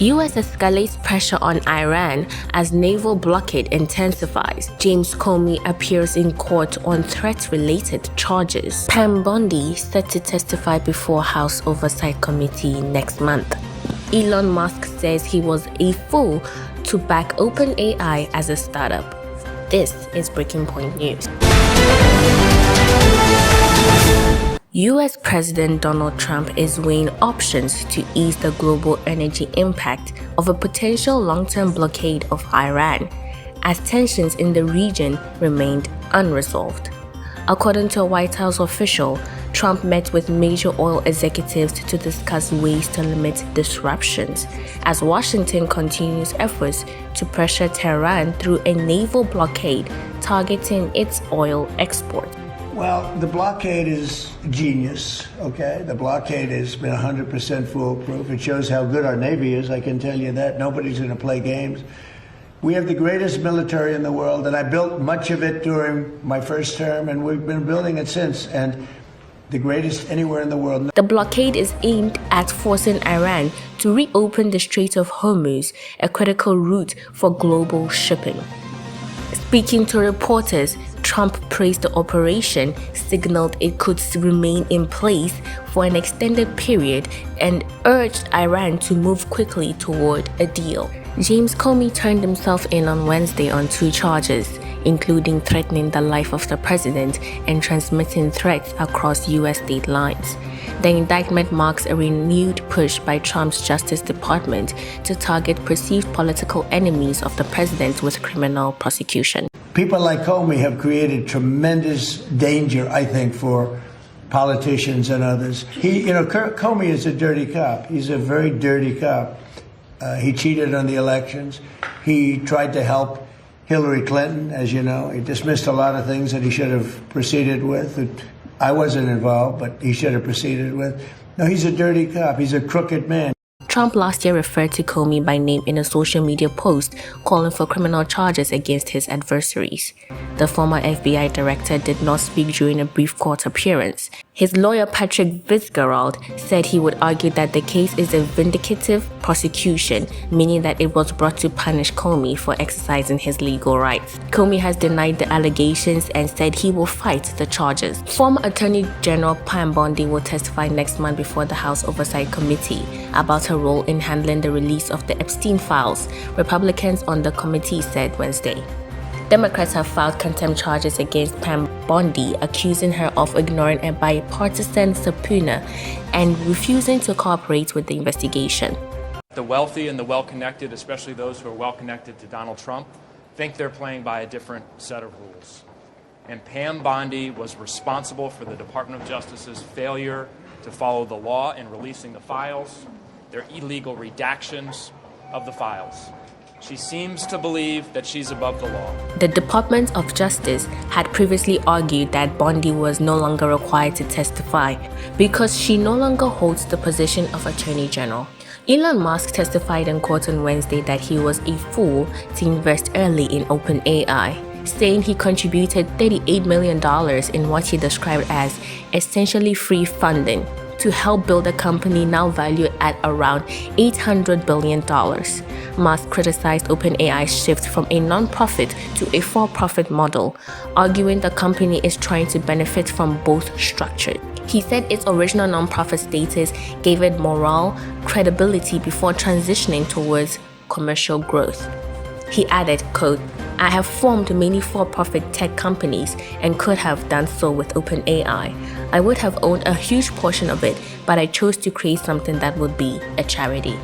U.S. escalates pressure on Iran as naval blockade intensifies. James Comey appears in court on threat-related charges. Pam Bondi set to testify before House Oversight Committee next month. Elon Musk says he was a fool to back OpenAI as a startup. This is Breaking Point News. U.S. President Donald Trump is weighing options to ease the global energy impact of a potential long-term blockade of Iran, as tensions in the region remained unresolved. According to a White House official, Trump met with major oil executives to discuss ways to limit disruptions, as Washington continues efforts to pressure Tehran through a naval blockade targeting its oil export. Well, the blockade is genius, okay? The blockade has been 100% foolproof. It shows how good our Navy is, I can tell you that. Nobody's going to play games. We have the greatest military in the world, and I built much of it during my first term, and we've been building it since, and the greatest anywhere in the world. The blockade is aimed at forcing Iran to reopen the Strait of Hormuz, a critical route for global shipping. Speaking to reporters, Trump praised the operation, signaled it could remain in place for an extended period, and urged Iran to move quickly toward a deal. James Comey turned himself in on Wednesday on 2 charges, including threatening the life of the president and transmitting threats across U.S. state lines. The indictment marks a renewed push by Trump's Justice Department to target perceived political enemies of the president with criminal prosecution. People like Comey have created tremendous danger, I think, for politicians and others. Comey is a dirty cop. He's a very dirty cop. He cheated on the elections. He tried to help Hillary Clinton, as you know. He dismissed a lot of things that he should have proceeded with. I wasn't involved, but he should have proceeded with. No, he's a dirty cop. He's a crooked man. Trump last year referred to Comey by name in a social media post calling for criminal charges against his adversaries. The former FBI director did not speak during a brief court appearance. His lawyer Patrick Fitzgerald said he would argue that the case is a vindicative prosecution, meaning that it was brought to punish Comey for exercising his legal rights. Comey has denied the allegations and said he will fight the charges. Former Attorney General Pam Bondi will testify next month before the House Oversight Committee about her role in handling the release of the Epstein files, Republicans on the committee said Wednesday. Democrats have filed contempt charges against Pam Bondi, accusing her of ignoring a bipartisan subpoena and refusing to cooperate with the investigation. The wealthy and the well-connected, especially those who are well-connected to Donald Trump, think they're playing by a different set of rules. And Pam Bondi was responsible for the Department of Justice's failure to follow the law in releasing the files, their illegal redactions of the files. She seems to believe that she's above the law. The Department of Justice had previously argued that Bondi was no longer required to testify because she no longer holds the position of Attorney General. Elon Musk testified in court on Wednesday that he was a fool to invest early in OpenAI, saying he contributed $38 million in what he described as essentially free funding to help build a company now valued at around $800 billion. Musk criticized OpenAI's shift from a non-profit to a for-profit model, arguing the company is trying to benefit from both structures. He said its original non-profit status gave it morale, credibility before transitioning towards commercial growth. He added, quote, "I have formed many for-profit tech companies and could have done so with OpenAI. I would have owned a huge portion of it, but I chose to create something that would be a charity."